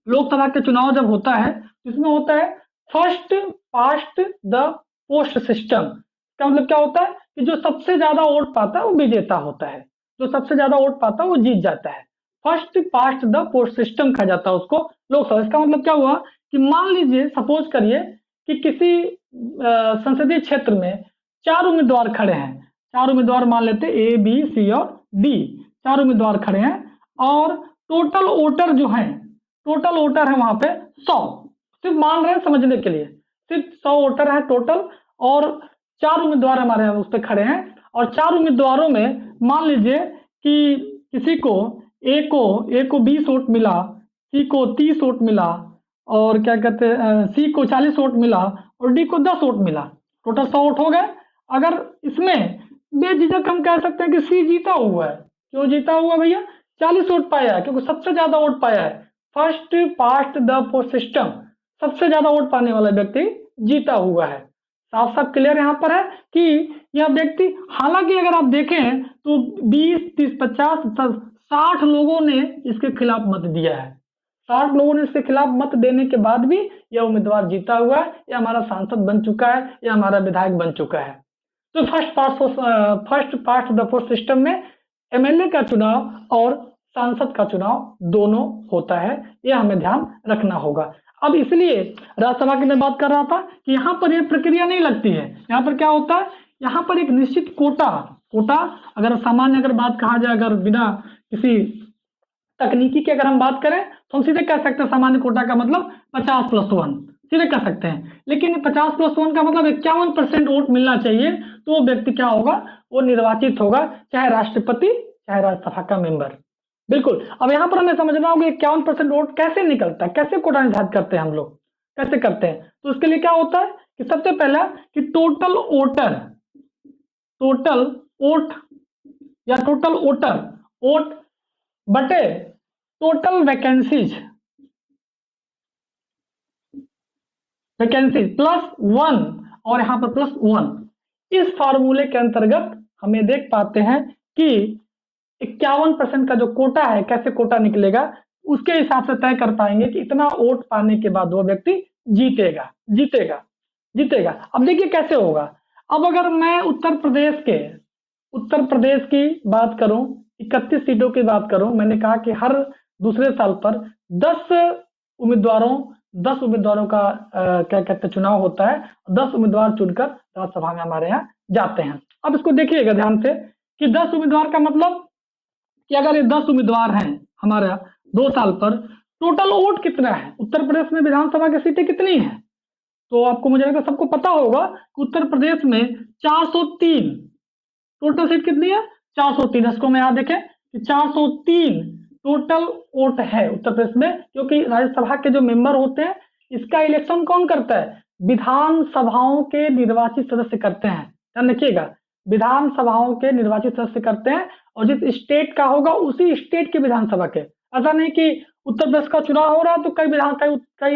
लोकसभा के चुनाव जब होता है तो इसमें होता है first past the post system. का मतलब क्या होता है कि जो सबसे ज्यादा वोट पाता है वो विजेता होता है, जो सबसे ज्यादा वोट पाता है वो जीत जाता है। First past the post system कहा जाता है उसको लोकसभा। इसका मतलब क्या हुआ कि मान लीजिए, सपोज करिए कि किसी संसदीय क्षेत्र में 4 उम्मीदवार खड़े हैं। 4 उम्मीदवार मान लेते ए बी सी और डी, 4 उम्मीदवार खड़े हैं और टोटल वोटर जो हैं, टोटल वोटर है वहां पे 100, सिर्फ मान रहे हैं समझने के लिए, सिर्फ 100 वोटर है टोटल और 4 उम्मीदवार हमारे उस पर खड़े हैं। और 4 उम्मीदवारों में मान लीजिए कि किसी को ए को 20 वोट मिला, सी को 30 वोट मिला, और क्या कहते हैं सी को 40 वोट मिला और डी को 10 वोट मिला, टोटल 100 वोट हो गए। अगर इसमें बेझिझक हम कह सकते हैं कि सी जीता हुआ है। क्यों जीता हुआ भैया? 40 वोट पाया है, क्योंकि सबसे ज्यादा वोट पाया है। First past the post system, सबसे ज्यादा वोट पाने वाला व्यक्ति जीता हुआ है। साफ साफ क्लियर यहाँ पर है कि यह व्यक्ति, हालांकि अगर आप देखें तो 20 30 50 60 लोगों ने इसके खिलाफ मत दिया है। 60 लोगों ने इसके खिलाफ मत देने के बाद भी यह उम्मीदवार जीता हुआ है, यह हमारा सांसद बन चुका है, यह हमारा विधायक बन चुका है। तो first past the post system में एमएलए का चुनाव और सांसद का चुनाव दोनों होता है, यह हमें ध्यान रखना होगा। अब इसलिए राज्यसभा की मैं बात कर रहा था कि यहाँ पर यह प्रक्रिया नहीं लगती है। यहाँ पर क्या होता है, यहाँ पर एक निश्चित कोटा अगर सामान्य अगर बात कहा जाए, अगर बिना किसी तकनीकी की अगर हम बात करें तो हम सीधे कह सकते हैं सामान्य कोटा का मतलब 50+1, सीधे कह सकते हैं। लेकिन 50+1 का मतलब 51% वोट मिलना चाहिए, तो वो व्यक्ति क्या होगा, वो निर्वाचित होगा, चाहे राष्ट्रपति चाहे राज्यसभा का मेंबर। बिल्कुल। अब यहाँ पर हमें समझना होगा 51% वोट कैसे निकलता है, कैसे कोटा निर्धारित करते हैं हम लोग, कैसे करते हैं। तो उसके लिए क्या होता है कि सबसे पहला कि टोटल वोट या टोटल वोट बटे टोटल वैकेंसीज +1 और यहां पर +1। इस फार्मूले के अंतर्गत हमें देख पाते हैं कि 51% का जो कोटा है, कैसे कोटा निकलेगा, उसके हिसाब से तय कर पाएंगे कि इतना वोट पाने के बाद वो व्यक्ति जीतेगा। अब देखिए कैसे होगा। अब अगर मैं उत्तर प्रदेश की बात करूं, 31 सीटों की बात करूं, मैंने कहा कि हर दूसरे साल पर 10 उम्मीदवारों का क्या कहते हैं चुनाव होता है। 10 उम्मीदवार चुनकर राज्यसभा में हमारे यहाँ जाते हैं। अब इसको देखिएगा ध्यान से कि 10 उम्मीदवार का मतलब कि अगर ये 10 उम्मीदवार हैं हमारा 2 साल पर, टोटल वोट कितना है, उत्तर प्रदेश में विधानसभा की सीटें कितनी हैं, तो आपको मुझे लगता है सबको पता होगा कि उत्तर प्रदेश में 403 टोटल सीट कितनी है, 403। इसको मैं यहाँ देखें कि 403 टोटल वोट है उत्तर प्रदेश में, क्योंकि राज्यसभा के जो मेंबर होते हैं इसका इलेक्शन कौन करता है, विधानसभाओं के निर्वाचित सदस्य करते हैं। ध्यान रखिएगा, विधानसभाओं के निर्वाचित सदस्य करते हैं, और जिस स्टेट का होगा उसी स्टेट के विधानसभा के। ऐसा नहीं कि उत्तर प्रदेश का चुनाव हो रहा है तो कई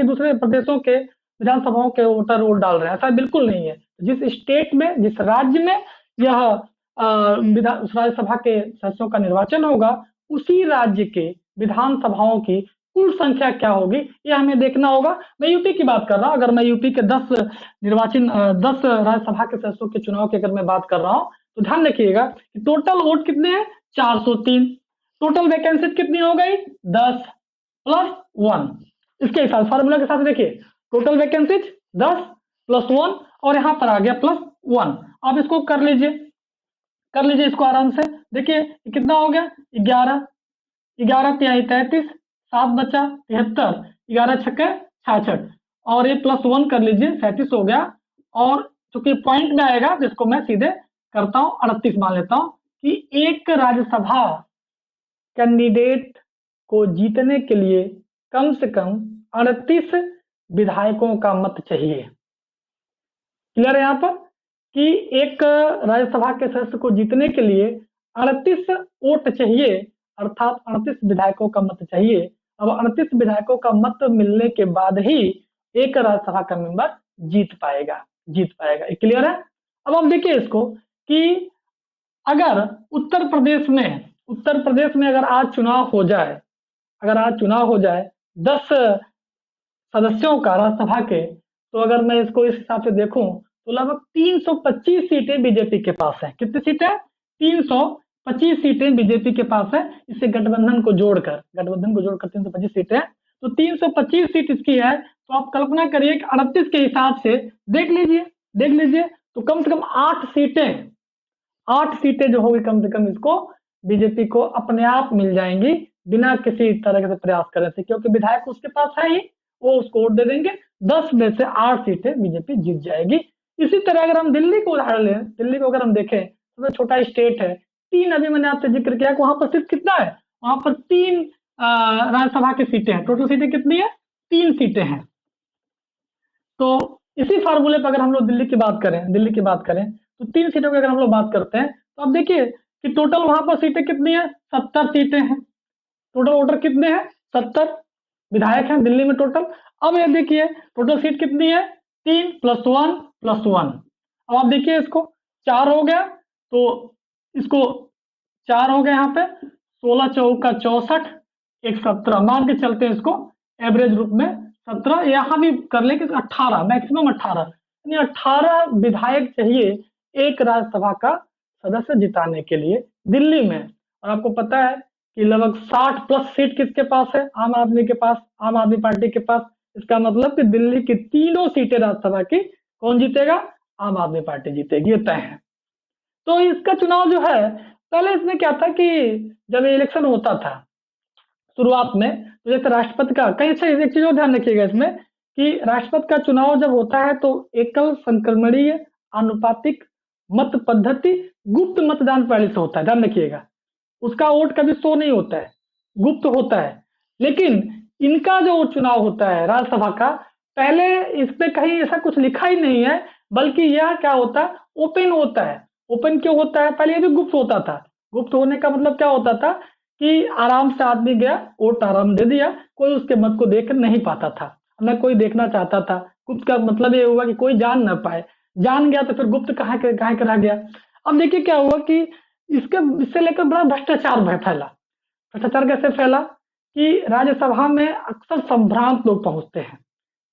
दूसरे प्रदेशों के विधानसभाओं के वोटर वोट डाल रहे हैं, ऐसा बिल्कुल नहीं है। जिस स्टेट में, जिस राज्य में यह राज्यसभा के सदस्यों का निर्वाचन होगा, उसी राज्य के विधानसभाओं की कुल संख्या क्या होगी, यह हमें देखना होगा। मैं यूपी की बात कर रहा हूं, अगर मैं यूपी के 10 राज्यसभा के सदस्यों के चुनाव की अगर मैं बात कर रहा हूं, तो ध्यान रखिएगा कि टोटल वोट कितने हैं, 403। टोटल वैकेंसी कितनी हो गई, 10 + 1। इसके हिसाब फार्मूला के साथ देखिए, टोटल वैकेंसी 10 + 1 और यहां पर आ गया +1। आप इसको कर लीजिए इसको आराम से। देखिए कितना हो गया, 11 तिहाई 33, 7 बचा 73, 11 छक्के 66 और ये +1 कर लीजिए, 37 हो गया। और चूंकि पॉइंट में आएगा जिसको मैं सीधे करता हूं, 38 मान लेता हूं कि एक राज्यसभा कैंडिडेट को जीतने के लिए कम से कम 38 विधायकों का मत चाहिए। क्लियर है यहाँ पर कि एक राज्यसभा के सदस्य को जीतने के लिए 38 वोट चाहिए, अर्थात 38 विधायकों का मत चाहिए। अब 38 विधायकों का मत मिलने के बाद ही एक राज्यसभा का मेंबर जीत पाएगा। क्लियर है? अब आप देखिए इसको कि अगर उत्तर प्रदेश में अगर आज चुनाव हो जाए, 10 सदस्यों का राज्यसभा के, तो अगर मैं इसको इस हिसाब से देखूं तो लगभग 325 सीटें बीजेपी के पास हैं। कितनी सीटें? 325 सीटें बीजेपी के पास है। इसे गठबंधन को जोड़कर 325 सीटें हैं, तो 325 सीट इसकी है। तो आप कल्पना करिए कि 38 के हिसाब से देख लीजिए तो कम से कम 8 सीटें जो होगी कम से कम इसको बीजेपी को अपने आप मिल जाएंगी बिना किसी तरह के प्रयास करने से, क्योंकि विधायक उसके पास है ही, वो उसको वोट दे देंगे। 10 में से 8 सीटें बीजेपी जीत जाएगी। इसी तरह अगर हम दिल्ली को उदाहरण लें, दिल्ली को अगर हम देखें तो छोटा स्टेट है, 3 अभी मैंने आपसे जिक्र किया कि वहां पर सिर्फ कितना है, वहां पर 3 राज्यसभा की सीटें हैं। टोटल सीटें कितनी है? 3 सीटें हैं। तो इसी फार्मूले पर अगर हम लोग दिल्ली की बात करें तो 3 सीटों की अगर हम लोग बात करते हैं तो आप देखिए कि टोटल वहां पर सीटें कितनी है? 70 सीटें हैं। टोटल वोटर कितने हैं? 70 विधायक हैं दिल्ली में टोटल। अब ये देखिए टोटल सीट कितनी है? 3 + 1 + 1। अब आप देखिए इसको 4 हो गया, तो इसको 4 हो गया यहाँ पे, 16 चौका 64, एक 17 मान के चलते हैं इसको एवरेज रूप में 17, यहाँ भी कर ले कि 18, मैक्सिमम 18, यानी 18 विधायक चाहिए एक राज्यसभा का सदस्य जिताने के लिए दिल्ली में। और आपको पता है कि लगभग 60+ सीट किसके पास है? आम आदमी पार्टी के पास। इसका मतलब कि दिल्ली की तीनों सीटें राज्यसभा की कौन जीतेगा? आम आदमी पार्टी जीतेगी, ये तय है। तो इसका चुनाव जो है, पहले इसमें क्या था कि जब इलेक्शन होता था शुरुआत में, तो जैसे राष्ट्रपति का, कहीं से एक चीज और ध्यान रखिएगा इसमें कि राष्ट्रपति का चुनाव जब होता है तो एकल संक्रमणीय आनुपातिक मत पद्धति गुप्त मतदान प्रणाली से होता है, ध्यान रखिएगा। उसका वोट कभी शो नहीं होता है, गुप्त होता है। लेकिन इनका जो चुनाव होता है राज्यसभा का, पहले इसमें कहीं ऐसा कुछ लिखा ही नहीं है, बल्कि यह क्या होता है? ओपन होता है। ओपन क्यों होता है? पहले ये भी गुप्त होता था। गुप्त होने का मतलब क्या होता था कि आराम से आदमी गया, वोट आराम दे दिया, कोई उसके मत को देख नहीं पाता था, न कोई देखना चाहता था। गुप्त का मतलब ये हुआ कि कोई जान न पाए, जान गया तो फिर गुप्त कहाँ के रह गया। अब देखिए क्या हुआ कि इससे लेकर बड़ा भ्रष्टाचार फैला। भ्रष्टाचार कैसे फैला कि राज्यसभा में अक्सर संभ्रांत लोग पहुंचते हैं,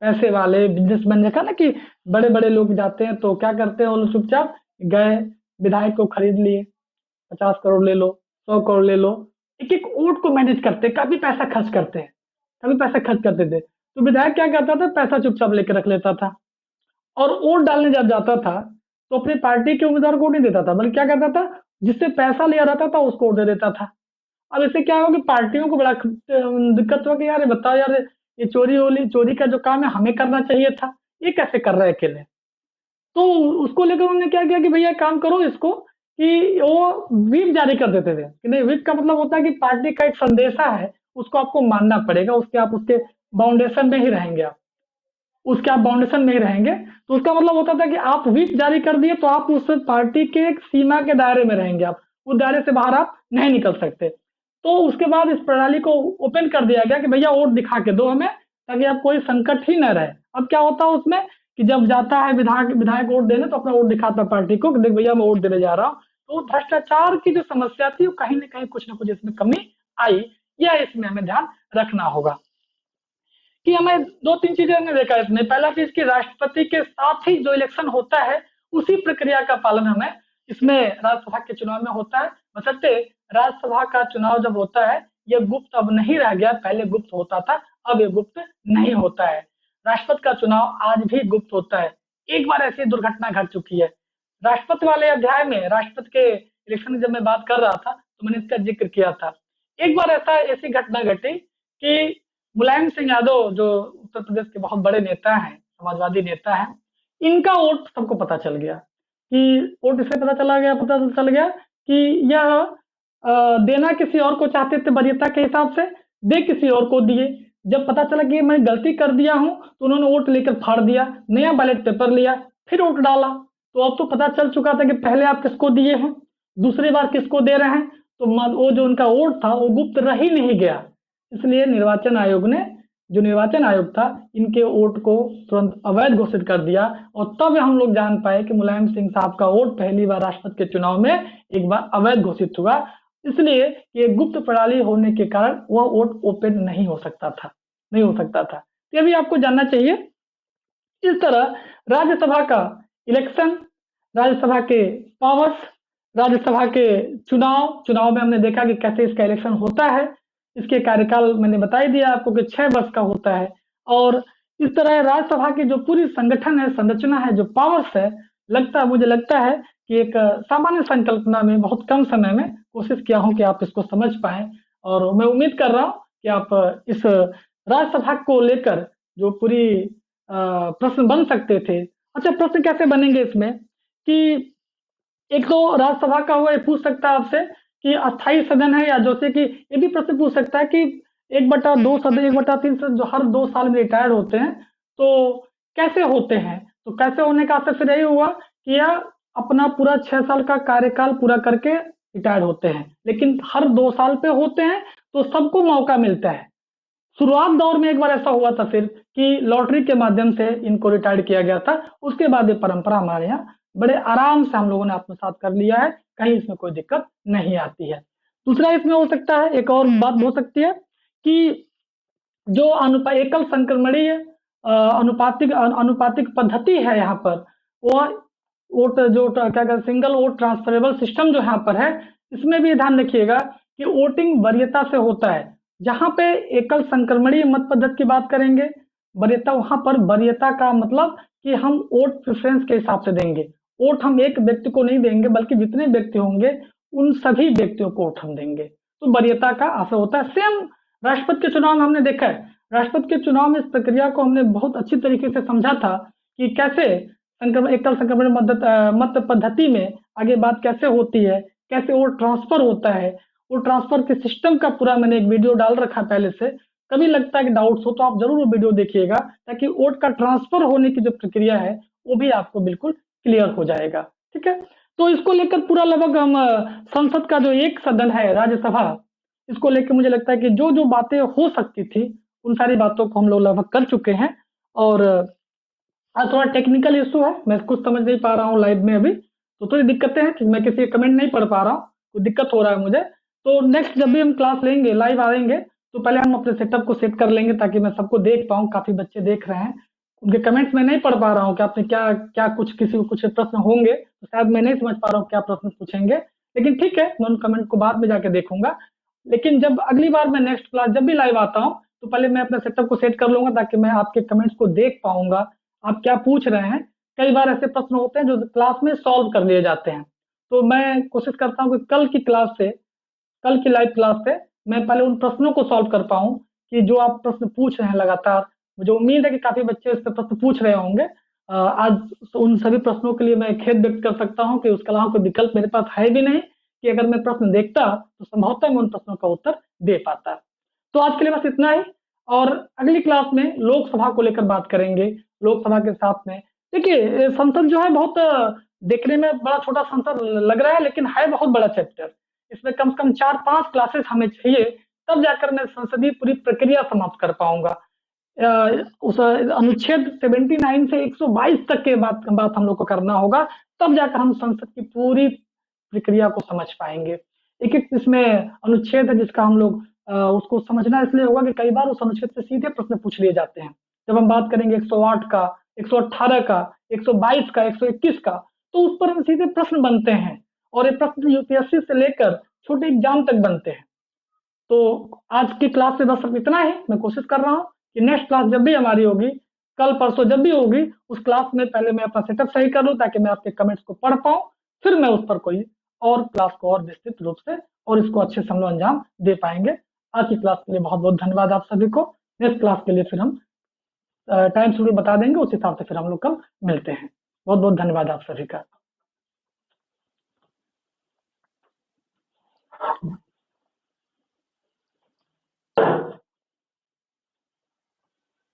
पैसे वाले बिजनेसमैन। देखा ना कि बड़े बड़े लोग जाते हैं तो क्या करते हैं, वो लोग चुपचाप गए, विधायक को खरीद लिए, 50 करोड़ ले लो, 100 करोड़ ले लो, एक एक वोट को मैनेज करते, काफी पैसा खर्च करते थे। तो विधायक क्या करता था? पैसा चुपचाप लेकर रख लेता था, और वोट डालने जब जाता था तो अपनी पार्टी के उम्मीदवार को नहीं देता था, बल्कि क्या करता था? जिससे पैसा लिया रहता था उसको वोट दे देता था। अब इससे क्या होगा कि पार्टियों को बड़ा दिक्कत हुआ कि यार बताओ यार, ये चोरी का जो काम है हमें करना चाहिए था, ये कैसे कर रहे हैं अकेले। तो उसको लेकर उन्होंने क्या किया कि भैया काम करो इसको, कि वो व्हिप जारी कर देते थे कि नहीं, व्हिप का मतलब होता है कि पार्टी का एक संदेशा है, उसको आपको मानना पड़ेगा, उसके बाउंडेशन में ही रहेंगे आप, तो उसका मतलब होता था कि आप व्हिप जारी कर दिए तो आप उस पार्टी के एक सीमा के दायरे में रहेंगे, आप उस दायरे से बाहर आप नहीं निकल सकते। तो उसके बाद इस प्रणाली को ओपन कर दिया गया कि भैया वोट दिखा के दो हमें, ताकि अब कोई संकट ही न रहे। अब क्या होता है उसमें कि जब जाता है विधायक वोट देने तो अपना वोट दिखाता है पार्टी को कि देख भैया मैं वोट देने जा रहा हूँ। तो भ्रष्टाचार की जो समस्या थी वो कहीं ना कहीं कुछ ना कुछ इसमें कमी आई, यह इसमें हमें ध्यान रखना होगा कि हमें 2-3 चीजें हमने देखा इसमें। पहला चीज कि राष्ट्रपति के साथ ही जो इलेक्शन होता है उसी प्रक्रिया का पालन हमें इसमें राज्यसभा के चुनाव में होता है। बशर्ते राज्यसभा का चुनाव जब होता है यह गुप्त अब नहीं रह गया, पहले गुप्त होता था, अब ये गुप्त नहीं होता है। राष्ट्रपति का चुनाव आज भी गुप्त होता है। एक बार ऐसी दुर्घटना घट चुकी है राष्ट्रपति वाले अध्याय में, राष्ट्रपति के इलेक्शन की जब मैं बात कर रहा था तो मैंने इसका जिक्र किया था। एक बार ऐसी घटना घटी कि मुलायम सिंह यादव जो उत्तर प्रदेश के बहुत बड़े नेता हैं, समाजवादी नेता हैं, इनका वोट सबको पता चल गया कि वोट इसलिए पता चल गया कि यह देना किसी और को चाहते थे वरीयता के हिसाब से, दे किसी और को दिए। जब पता चला कि मैं गलती कर दिया हूं तो उन्होंने वोट लेकर फाड़ दिया, नया बैलेट पेपर लिया, फिर वोट डाला। तो अब तो पता चल चुका था कि पहले आप किसको दिए हैं, दूसरी बार किसको दे रहे हैं, तो वो जो उनका वोट था वो गुप्त रह ही नहीं गया। इसलिए निर्वाचन आयोग ने, जो निर्वाचन आयोग था, इनके वोट को तुरंत अवैध घोषित कर दिया। और तब हम लोग जान पाए कि मुलायम सिंह साहब का वोट पहली बार राष्ट्रपति के चुनाव में एक बार अवैध घोषित हुआ, इसलिए ये गुप्त प्रणाली होने के कारण वह वोट ओपन नहीं हो सकता था, नहीं हो सकता था। तो ये भी आपको जानना चाहिए। इस तरह राज्यसभा का इलेक्शन, राज्यसभा के पावर्स, राज्यसभा के चुनाव में हमने देखा कि कैसे इसका इलेक्शन होता है। इसके कार्यकाल मैंने बता ही दिया आपको कि 6 वर्ष का होता है। और इस तरह राज्यसभा की जो पूरी संगठन है, संरचना है, जो पावर्स है, मुझे लगता है कि एक सामान्य संकल्पना में बहुत कम समय में कोशिश किया हूं कि आप इसको समझ पाएं। और मैं उम्मीद कर रहा हूं कि आप इस राज्यसभा को लेकर जो पूरी प्रश्न बन सकते थे। अच्छा, प्रश्न कैसे बनेंगे इसमें कि एक तो राज्यसभा का हुआ, ये पूछ सकता है आपसे कि अस्थायी सदन है, या जैसे कि ये भी प्रश्न पूछ सकता है कि 1/2 सदन, 1/3 सदन जो हर 2 साल में रिटायर होते हैं, तो कैसे होते हैं? तो कैसे होने का असर फिर यही हुआ कि यह अपना पूरा 6 साल का कार्यकाल पूरा करके रिटायर होते हैं, लेकिन हर 2 साल पे होते हैं, तो सबको मौका मिलता है। शुरुआत दौर में एक बार ऐसा हुआ था फिर कि लॉटरी के माध्यम से इनको रिटायर्ड किया गया था। उसके बाद ये परंपरा हमारे यहाँ बड़े आराम से हम लोगों ने आत्मसात कर लिया है, कहीं इसमें कोई दिक्कत नहीं आती है। दूसरा इसमें हो सकता है, एक और बात हो सकती है कि जो एकल संक्रमणीय अनुपातिक पद्धति है यहाँ पर, वह वोट जो क्या कहते हैं, सिंगल वोट ट्रांसफरेबल सिस्टम जो यहाँ पर है, इसमें भी ध्यान रखिएगा कि वोटिंग वरीयता से होता है। जहाँ पे एकल संक्रमणीय मत पद्धति की बात करेंगे, वरीयता, वहां पर वरीयता का मतलब कि हम वोट प्रेफरेंस के हिसाब से देंगे। वोट हम एक व्यक्ति को नहीं देंगे, बल्कि जितने व्यक्ति होंगे उन सभी व्यक्तियों को वोट हम देंगे। तो वरीयता का असर होता है। सेम राष्ट्रपति के चुनाव में हमने देखा है, राष्ट्रपति के चुनाव में इस प्रक्रिया को हमने बहुत अच्छी तरीके से समझा था कि कैसे एकल संक्रमण मत पद्धति में आगे बात कैसे होती है, कैसे वोट ट्रांसफर होता है। वो ट्रांसफर के सिस्टम का पूरा मैंने एक वीडियो डाल रखा पहले से। कभी लगता है कि डाउट्स हो तो आप जरूर वो वीडियो देखिएगा, ताकि वोट का ट्रांसफर होने की जो प्रक्रिया है वो भी आपको बिल्कुल क्लियर हो जाएगा। ठीक है, तो इसको लेकर पूरा लगभग हम संसद का जो एक सदन है राज्यसभा, इसको लेकर मुझे लगता है कि जो जो बातें हो सकती थी उन सारी बातों को हम लोग लगभग कर चुके हैं। और आज थोड़ा टेक्निकल इशू है, मैं कुछ समझ नहीं पा रहा हूँ लाइव में अभी, तो थोड़ी दिक्कतें हैं कि मैं किसी कमेंट नहीं पढ़ पा रहा हूँ, कुछ दिक्कत हो रहा है मुझे। तो नेक्स्ट जब भी हम क्लास लेंगे, लाइव आएंगे, तो पहले हम अपने सेटअप को सेट कर लेंगे ताकि मैं सबको देख पाऊँ। काफी बच्चे देख रहे हैं, उनके कमेंट्स मैं नहीं पढ़ पा रहा हूँ कि आपने क्या क्या कुछ, किसी को कुछ प्रश्न होंगे तो शायद मैं नहीं समझ पा रहा हूँ क्या प्रश्न पूछेंगे, लेकिन ठीक है, मैं उन कमेंट को बाद में जाके देखूंगा। लेकिन जब अगली बार मैं नेक्स्ट क्लास जब भी लाइव आता हूँ, तो पहले मैं अपने सेटअप को सेट कर लूंगा ताकि मैं आपके कमेंट्स को देख पाऊंगा, आप क्या पूछ रहे हैं। कई बार ऐसे प्रश्न होते हैं जो क्लास में सॉल्व कर लिए जाते हैं, तो मैं कोशिश करता हूँ कि कल की लाइव क्लास से मैं पहले उन प्रश्नों को सॉल्व कर पाऊँ कि जो आप प्रश्न पूछ रहे हैं लगातार। मुझे उम्मीद है कि काफी बच्चे इस पे प्रश्न पूछ रहे होंगे। आज तो उन सभी प्रश्नों के लिए मैं खेद व्यक्त कर सकता हूँ कि उसके अलावा कोई विकल्प मेरे पास है भी नहीं कि अगर मैं प्रश्न देखता तो संभवतः मैं उन प्रश्नों का उत्तर दे पाता। तो आज के लिए बस इतना ही, और अगली क्लास में लोकसभा को लेकर बात करेंगे। लोकसभा के साथ में देखिए, संसद जो है बहुत देखने में बड़ा छोटा संसद लग रहा है, लेकिन है बहुत बड़ा चैप्टर। इसमें कम से कम 4-5 क्लासेस हमें चाहिए, तब जाकर मैं संसदीय पूरी प्रक्रिया समाप्त कर पाऊंगा। उस अनुच्छेद 79 से 122 तक के बात हम लोग को करना होगा, तब जाकर हम संसद की पूरी प्रक्रिया को समझ पाएंगे। एक एक इसमें अनुच्छेद है जिसका हम लोग उसको समझना इसलिए होगा कि कई बार उस अनुच्छेद से सीधे प्रश्न पूछ लिए जाते हैं। जब हम बात करेंगे 108 का, 118 का, 122 का, 121 का, तो उस पर हम सीधे प्रश्न बनते हैं, और ये प्रश्न यूपीएससी से लेकर छोटे एग्जाम तक बनते हैं। तो आज की क्लास से बस इतना ही। मैं कोशिश कर रहा हूँ कि नेक्स्ट क्लास जब भी हमारी होगी, कल परसों जब भी होगी, उस क्लास में पहले मैं अपना सेटअप सही कर लूँ ताकि मैं आपके कमेंट्स को पढ़ पाऊँ, फिर मैं उस पर कोई और क्लास को और विस्तृत रूप से और इसको अच्छे से हम लोग अंजाम दे पाएंगे। आज की क्लास के लिए बहुत बहुत धन्यवाद आप सभी को। नेक्स्ट क्लास के लिए फिर हम टाइम शेड्यूल बता देंगे, उस हिसाब से फिर हम लोग कल मिलते हैं। बहुत बहुत धन्यवाद आप सभी का।